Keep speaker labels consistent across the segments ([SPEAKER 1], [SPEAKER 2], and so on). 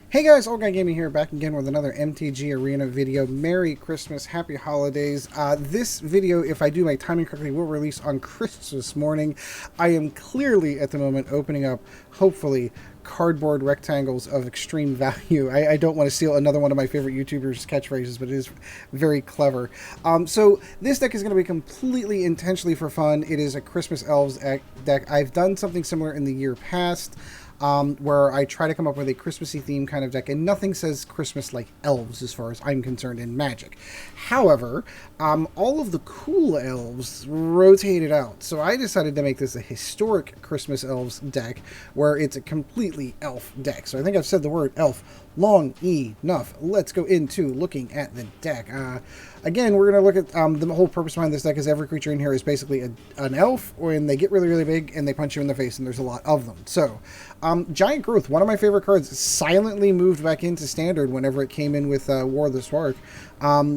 [SPEAKER 1] Hey guys, Old Guy Gaming here, back again with another MTG Arena video. Merry Christmas, Happy Holidays. This video, if I do my timing correctly, will release on Christmas morning. I am clearly, at the moment, opening up, hopefully, cardboard rectangles of extreme value. I don't want to steal another one of my favorite YouTubers' catchphrases, but it is very clever. So this deck is going to be completely intentionally for fun. It is a Christmas Elves deck. I've done something similar in the year past. Where I try to come up with a Christmassy theme kind of deck, and nothing says Christmas like elves as far as I'm concerned in Magic. However, all of the cool elves rotated out, so I decided to make this a historic Christmas elves deck, where it's a completely elf deck. So I think I've said the word elf long enough. Let's go into looking at the deck. Again, we're going to look at the whole purpose behind this deck is every creature in here is basically an elf, when they get really, really big and they punch you in the face, and there's a lot of them. So, Giant Growth, one of my favorite cards, silently moved back into Standard whenever it came in with War of the Spark.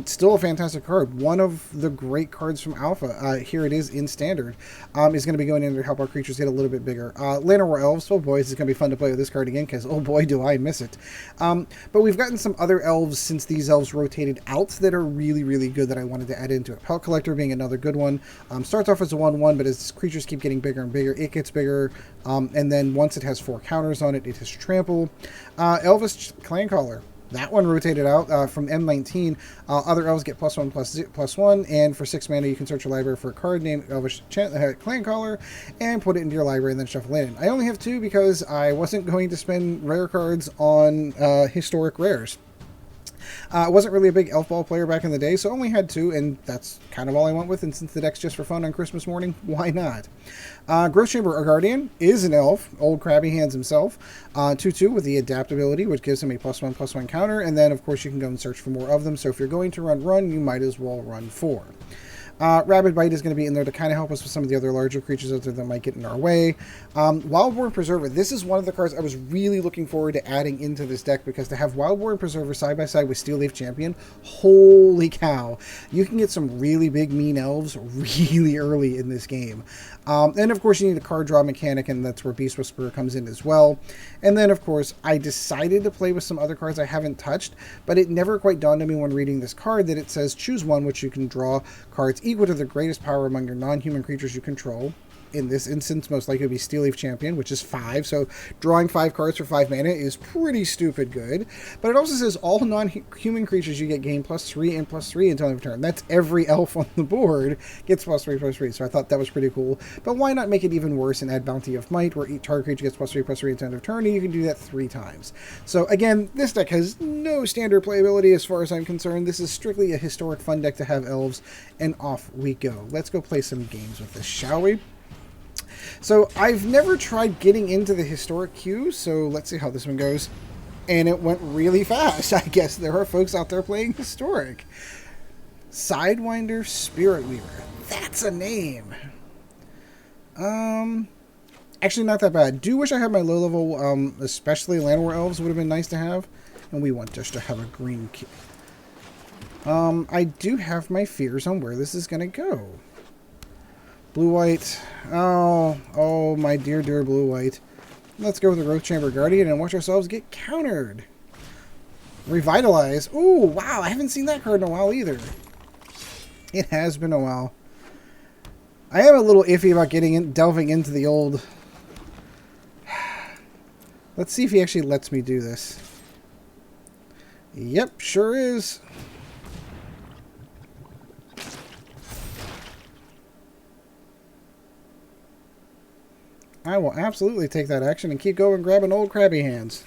[SPEAKER 1] Still a fantastic card. One of the great cards from Alpha. Here it is in Standard. Is going to be going in to help our creatures get a little bit bigger. Llanowar Elves. Oh boy, this is going to be fun to play with this card again, because oh boy, do I miss it. But we've gotten some other elves since these elves rotated out that are really, really good that I wanted to add into it. Pelt Collector being another good one. Starts off as a 1/1, but as creatures keep getting bigger and bigger, it gets bigger. And then once it has 4 counters on it, it has Trample. Elvish Clancaller. That one rotated out from M19. Other elves get +1/+1, and for 6 mana you can search your library for a card named Elvish Clancaller and put it into your library and then shuffle it in. I only have 2 because I wasn't going to spend rare cards on historic rares. I wasn't really a big Elf Ball player back in the day, so I only had 2, and that's kind of all I went with. And since the deck's just for fun on Christmas morning, why not? Growth Chamber Guardian is an elf, old Krabby Hands himself. 2/2 with the adaptability, which gives him a +1/+1 counter, and then of course you can go and search for more of them. So if you're going to run, you might as well run 4. Rabid Bite is going to be in there to kind of help us with some of the other larger creatures out there that might get in our way. Wildborn Preserver. This is one of the cards I was really looking forward to adding into this deck, because to have Wildborn Preserver side by side with Steel Leaf Champion, holy cow. You can get some really big mean elves really early in this game. And of course you need a card draw mechanic, and that's where Beast Whisperer comes in as well. And then of course I decided to play with some other cards I haven't touched, but it never quite dawned on me when reading this card that it says choose one, which you can draw cards equal to the greatest power among your non-human creatures you control. In this instance, most likely it would be Steel Leaf Champion, which is 5. So drawing 5 cards for 5 mana is pretty stupid good. But it also says all non-human creatures you get gain +3 and +3 until end of turn. That's every elf on the board gets +3/+3. So I thought that was pretty cool. But why not make it even worse and add Bounty of Might, where each target creature gets +3/+3 until end of turn, and you can do that 3 times. So again, this deck has no standard playability as far as I'm concerned. This is strictly a historic fun deck to have elves, and off we go. Let's go play some games with this, shall we? So I've never tried getting into the historic queue, so let's see how this one goes. And it went really fast. I guess there are folks out there playing historic. Sidewinder Spirit Weaver. That's a name. Actually not that bad. Do wish I had my low level, especially Llanowar Elves would have been nice to have. And we want just to have a green queue. I do have my fears on where this is going to go. Blue-white. Oh, my dear, dear blue-white. Let's go with the Growth Chamber Guardian and watch ourselves get countered. Revitalize. Ooh, wow, I haven't seen that card in a while either. It has been a while. I am a little iffy about delving into the old... Let's see if he actually lets me do this. Yep, sure is. I will absolutely take that action and keep going grabbing old Krabby Hands.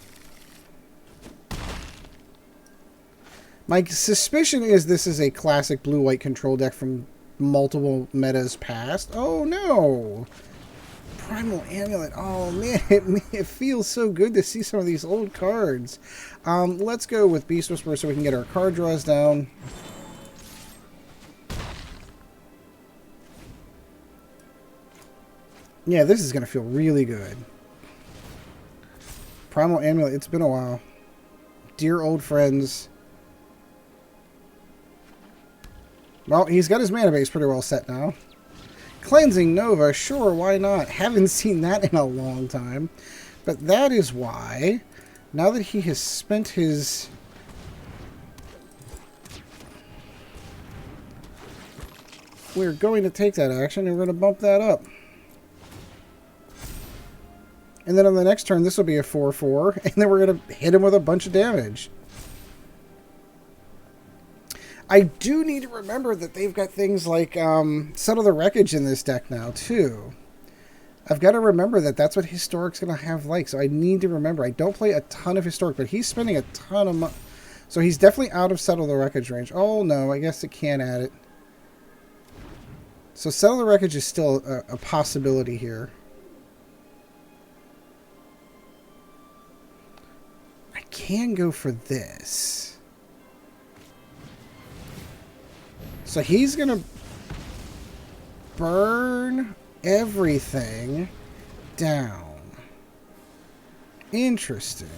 [SPEAKER 1] My suspicion is this is a classic blue-white control deck from multiple metas past. Oh no! Primal Amulet. Oh man, it feels so good to see some of these old cards. Let's go with Beast Whisperer so we can get our card draws down. Yeah, this is going to feel really good. Primal Amulet, it's been a while. Dear old friends. Well, he's got his mana base pretty well set now. Cleansing Nova, sure, why not? Haven't seen that in a long time. But that is why Now that he has spent his... We're going to take that action and we're going to bump that up. And then on the next turn, this will be a 4/4, and then we're going to hit him with a bunch of damage. I do need to remember that they've got things like Settle the Wreckage in this deck now, too. I've got to remember that that's what Historic's going to have like, so I need to remember. I don't play a ton of Historic, but he's spending a ton of money. So he's definitely out of Settle the Wreckage range. Oh, no, I guess it can add it. So Settle the Wreckage is still a possibility here. I can go for this. So he's going to burn everything down. Interesting.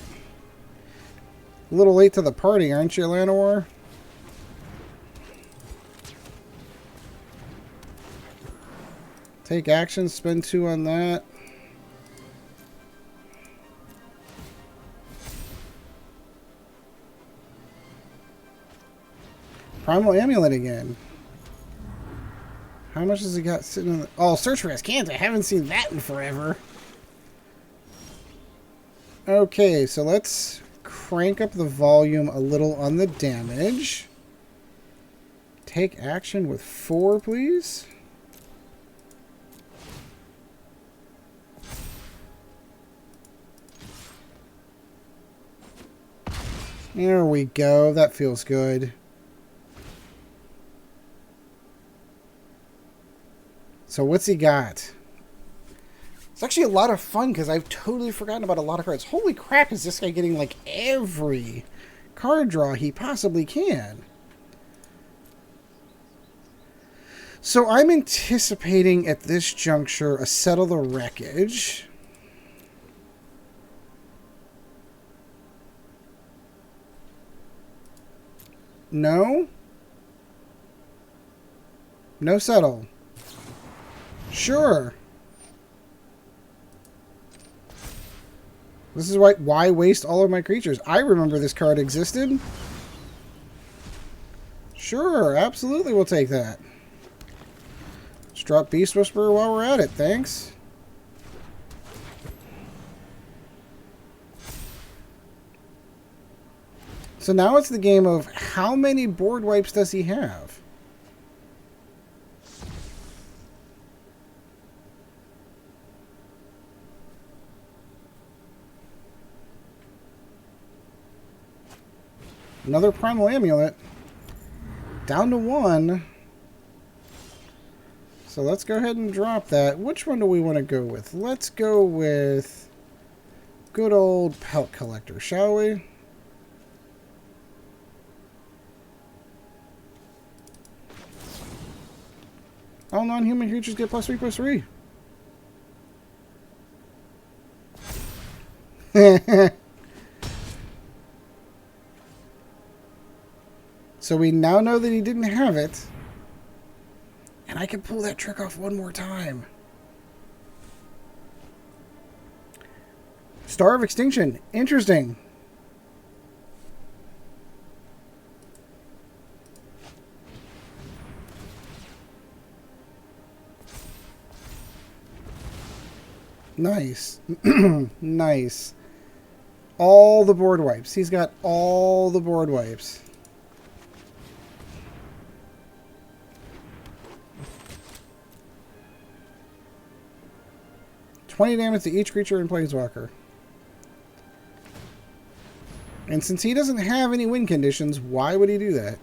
[SPEAKER 1] A little late to the party, aren't you, Llanowar? Take action, spend 2 on that. Primal Amulet again. How much has he got sitting in the... Oh, Search for Azcanta. I haven't seen that in forever. Okay, so let's crank up the volume a little on the damage. Take action with 4, please. There we go. That feels good. So what's he got? It's actually a lot of fun because I've totally forgotten about a lot of cards. Holy crap, is this guy getting like every card draw he possibly can? So I'm anticipating at this juncture a Settle the Wreckage. No? No Settle. Sure. This is why waste all of my creatures. I remember this card existed. Sure, absolutely we'll take that. Let's drop Beast Whisperer while we're at it. Thanks. So now it's the game of how many board wipes does he have? Another Primal Amulet. Down to 1. So let's go ahead and drop that. Which one do we want to go with? Let's go with good old Pelt Collector, shall we? All non-human creatures get +3/+3. So we now know that he didn't have it. And I can pull that trick off one more time. Star of Extinction. Interesting. Nice. Nice. All the board wipes. He's got all the board wipes. $20 damage to each creature in Planeswalker. And since he doesn't have any win conditions, why would he do that?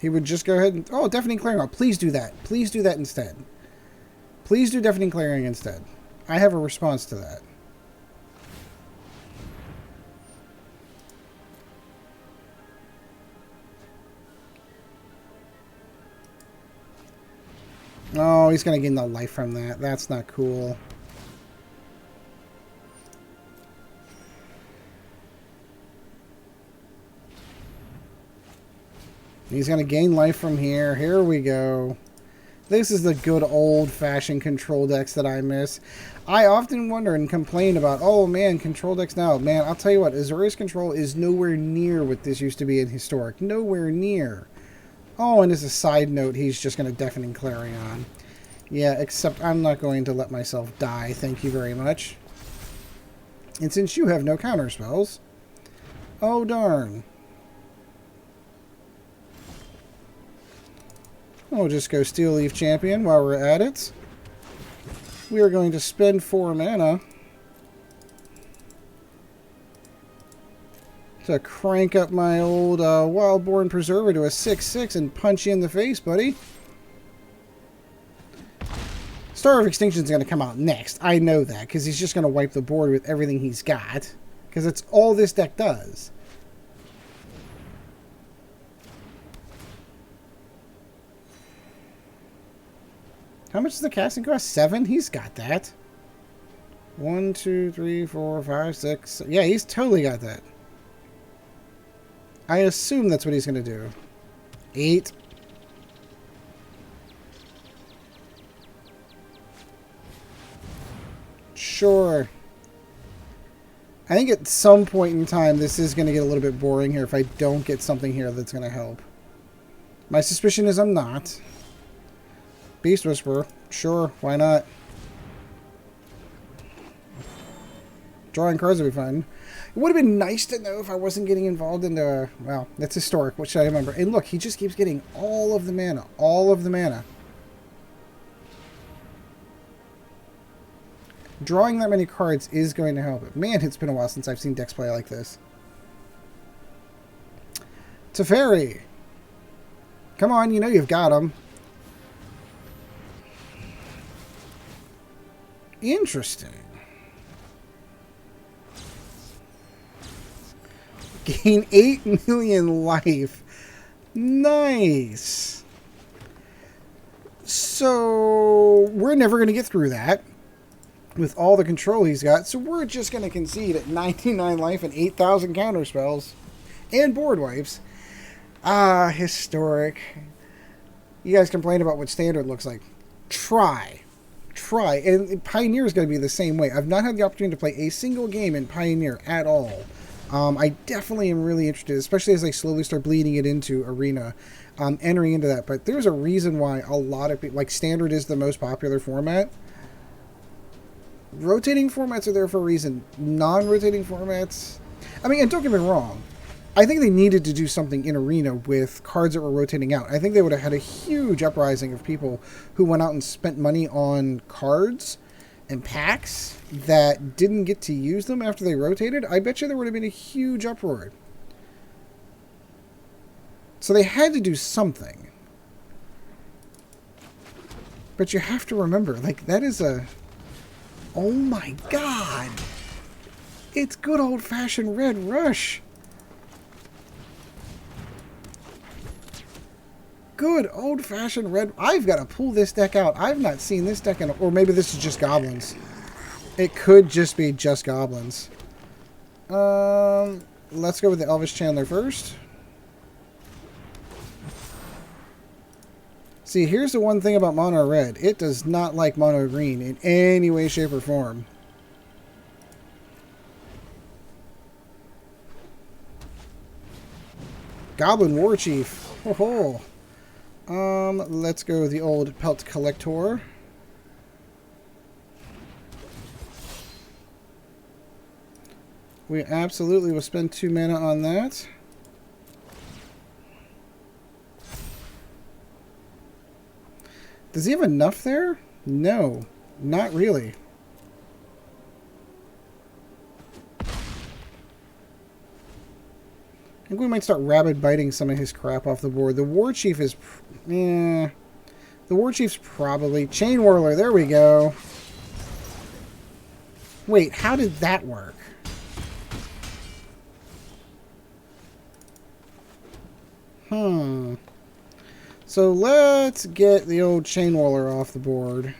[SPEAKER 1] He would just go ahead and... Oh, Deafening Clearing. Please do that. Please do that instead. Please do Deafening Clearing instead. I have a response to that. Oh, he's going to gain the life from that. That's not cool. He's going to gain life from here. Here we go. This is the good old-fashioned control decks that I miss. I often wonder and complain about, oh man, control decks now. Man, I'll tell you what, Azorius Control is nowhere near what this used to be in Historic. Nowhere near. Oh, and as a side note, he's just going to Deafening Clarion. Yeah, except I'm not going to let myself die, thank you very much. And since you have no counter spells... Oh, darn. We'll just go Steel Leaf Champion while we're at it. We are going to spend 4 mana to crank up my old Wildborn Preserver to a 6/6 and punch you in the face, buddy. Star of Extinction is going to come out next. I know that, because he's just going to wipe the board with everything he's got. Because that's all this deck does. How much does the casting cost? 7? He's got that. 1, 2, 3, 4, 5, 6. Yeah, he's totally got that. I assume that's what he's going to do. 8. Sure. I think at some point in time this is going to get a little bit boring here if I don't get something here that's going to help. My suspicion is I'm not. Beast Whisperer. Sure, why not? Drawing cards would be fun. It would have been nice to know if I wasn't getting involved in the... Well, that's Historic. What should I remember? And look, he just keeps getting all of the mana. All of the mana. Drawing that many cards is going to help it. Man, it's been a while since I've seen decks play like this. Teferi. Come on, you know you've got him. Interesting. Gain 8 million life. Nice. So, we're never going to get through that with all the control he's got. So, we're just going to concede at 99 life and 8,000 counter spells. And board wipes. Ah, Historic. You guys complain about what Standard looks like. Try. And Pioneer is going to be the same way. I've not had the opportunity to play a single game in Pioneer at all. I definitely am really interested, especially as I slowly start bleeding it into Arena, entering into that. But there's a reason why a lot of people, like Standard is the most popular format. Rotating formats are there for a reason. Non-rotating formats, I mean, and don't get me wrong, I think they needed to do something in Arena with cards that were rotating out. I think they would have had a huge uprising of people who went out and spent money on cards and packs that didn't get to use them after they rotated. I bet you there would have been a huge uproar. So they had to do something. But you have to remember, like, that is a... Oh my god! It's good old-fashioned Red Rush! Good old-fashioned red... I've got to pull this deck out. I've not seen this deck in... Or maybe this is just goblins. It could just be just goblins. Let's go with the Elvish Chandler first. See, here's the one thing about mono red. It does not like mono green in any way, shape, or form. Goblin War Chief. Ho ho. Let's go with the old Pelt Collector. We absolutely will spend 2 mana on that. Does he have enough there? No, not really. I think we might start Rabid Biting some of his crap off the board. The War Chief is... The War Chief's probably... Chain Whirler, there we go. Wait, how did that work? So let's get the old Chain Whirler off the board.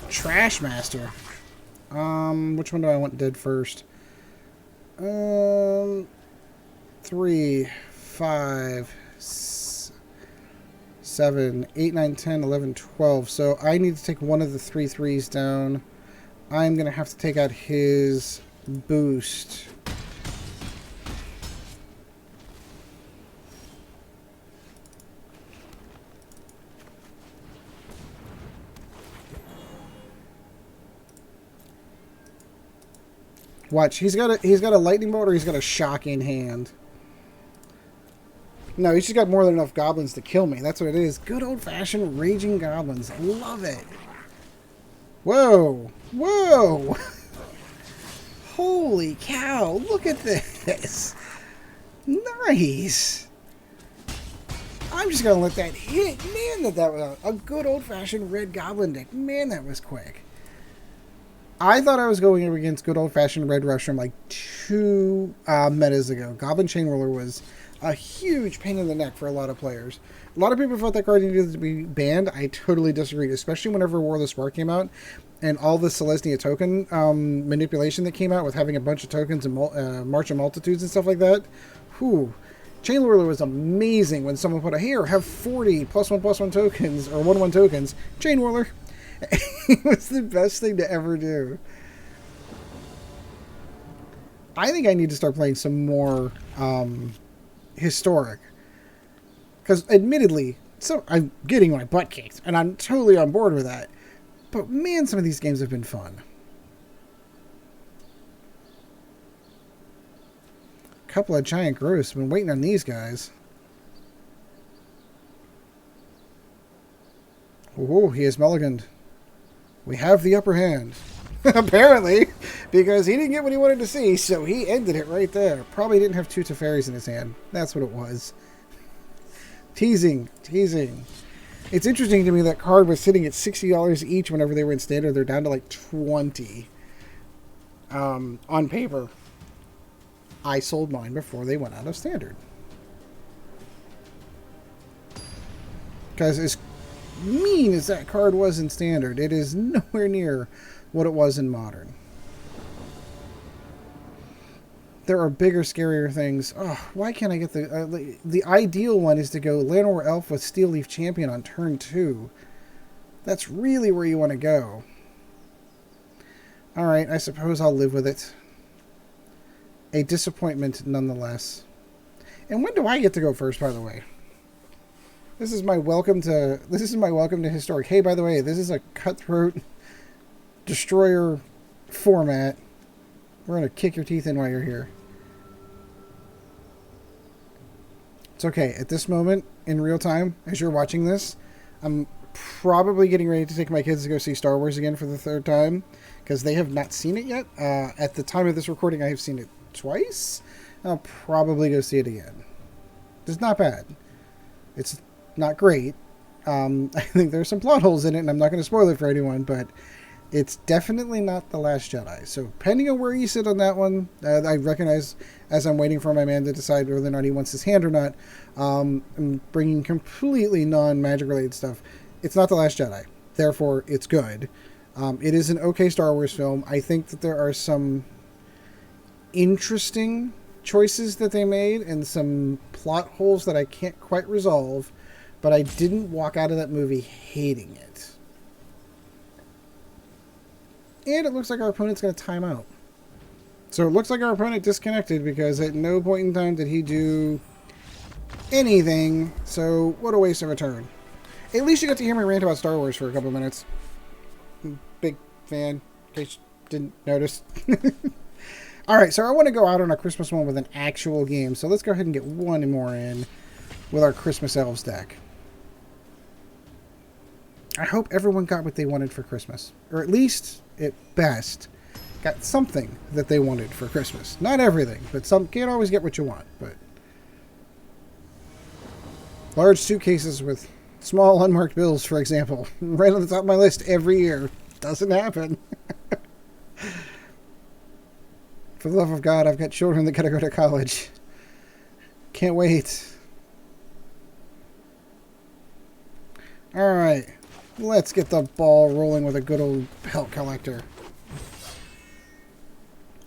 [SPEAKER 1] Trash Master. Which one do I want dead first? 3, 5, 7, 8, 9, 10, 11, 12. So I need to take one of the 3/3s down. I'm going to have to take out his boost. Watch, he's got a lightning bolt or he's got a shock in hand. No, he's just got more than enough goblins to kill me. That's what it is. Good old-fashioned raging goblins. Love it. Whoa. Whoa. Holy cow. Look at this. Nice. I'm just going to let that hit. Man, that was a good old-fashioned red goblin deck. Man, that was quick. I thought I was going up against good old-fashioned red rush from like 2 metas ago. Goblin Chain Roller was a huge pain in the neck for a lot of players. A lot of people thought that card needed to be banned. I totally disagreed, especially whenever War of the Spark came out and all the Celestia token manipulation that came out with having a bunch of tokens and March of Multitudes and stuff like that. Whew. Chain Roller was amazing when someone put a, here, have 40 +1/+1 tokens, or 1/1 tokens. Chain Roller. It was the best thing to ever do. I think I need to start playing some more historic. Because admittedly, I'm getting my butt kicked, and I'm totally on board with that. But man, some of these games have been fun. A couple of giant growths. I've been waiting on these guys. Oh, he is mulliganed. We have the upper hand. Apparently, because he didn't get what he wanted to see, so he ended it right there. Probably didn't have 2 Teferis in his hand. That's what it was. Teasing. Teasing. It's interesting to me that card was sitting at $60 each whenever they were in standard. They're down to like 20 on paper. I sold mine before they went out of standard. Because as mean as that card was in standard, it is nowhere near what it was in modern. There are bigger, scarier things. Oh, why can't I get the ideal one is to go Llanowar Elf with Steel Leaf Champion on turn 2. That's really where you want to go. Alright, I suppose I'll live with it. A disappointment nonetheless. And when do I get to go first, by the way? This is my welcome to historic. Hey, by the way, this is a cutthroat destroyer format. We're gonna kick your teeth in while you're here. It's okay. At this moment, in real time, as you're watching this, I'm probably getting ready to take my kids to go see Star Wars again for the 3rd time, because they have not seen it yet. At the time of this recording, I have seen it twice. I'll probably go see it again. It's not bad. It's not great. I think there's some plot holes in it, and I'm not going to spoil it for anyone, but it's definitely not The Last Jedi. So depending on where you sit on that one, I recognize as I'm waiting for my man to decide whether or not he wants his hand or not, I'm bringing completely non-magic related stuff. It's not The Last Jedi. Therefore, it's good. It is an okay Star Wars film. I think that there are some interesting choices that they made and some plot holes that I can't quite resolve, but I didn't walk out of that movie hating it. And it looks like our opponent's going to time out. So it looks like our opponent disconnected because at no point in time did he do anything. So what a waste of a turn. At least you got to hear me rant about Star Wars for a couple of minutes. Big fan, in case you didn't notice. Alright, so I want to go out on a Christmas one with an actual game. So let's go ahead and get one more in with our Christmas Elves deck. I hope everyone got what they wanted for Christmas. Or at least, at best, got something that they wanted for Christmas. Not everything, but some can't always get what you want. But large suitcases with small unmarked bills, for example, right on the top of my list every year. Doesn't happen. For the love of God, I've got children that gotta go to college. Can't wait. Alright. Let's get the ball rolling with a good old Pelt Collector.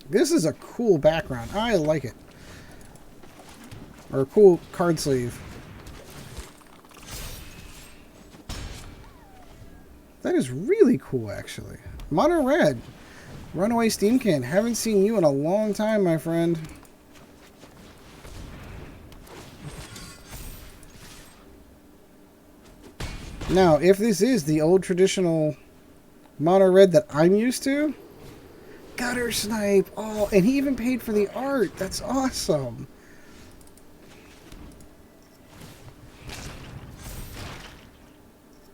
[SPEAKER 1] This is a cool background. I like it. Or a cool card sleeve. That is really cool, actually. Mono Red. Runaway Steam Can. Haven't seen you in a long time, my friend. Now, if this is the old traditional Mono Red that I'm used to, Gutter Snipe. Oh, and he even paid for the art. That's awesome.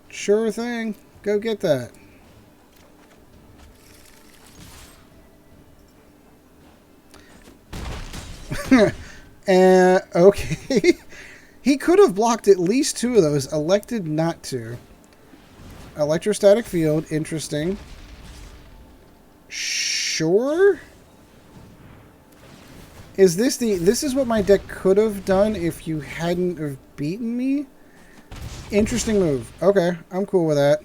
[SPEAKER 1] Sure thing. Go get that. Okay. He could have blocked at least 2 of those. Elected not to. Electrostatic Field. Interesting. Sure. Is this the... This is what my deck could have done if you hadn't have beaten me? Interesting move. Okay. I'm cool with that.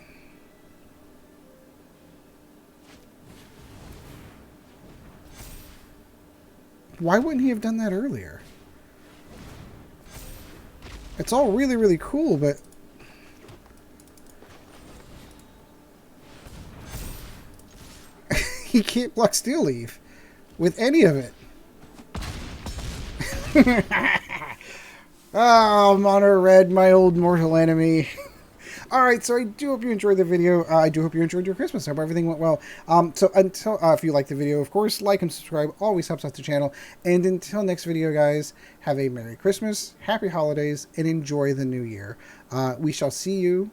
[SPEAKER 1] Why wouldn't he have done that earlier? It's all really, really cool, but... he can't block Steel Leaf with any of it. Oh, Mono Red, my old mortal enemy. Alright, so I do hope you enjoyed the video. I do hope you enjoyed your Christmas. I hope everything went well. So until, if you liked the video, of course, like and subscribe. Always helps out the channel. And until next video, guys, have a Merry Christmas, Happy Holidays, and enjoy the New Year. We shall see you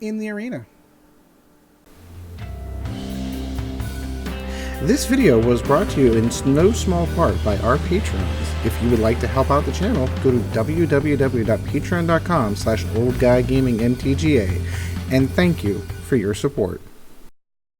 [SPEAKER 1] in the arena. This video was brought to you in no small part by our patrons. If you would like to help out the channel, go to www.patreon.com/oldguygamingmtga, and thank you for your support.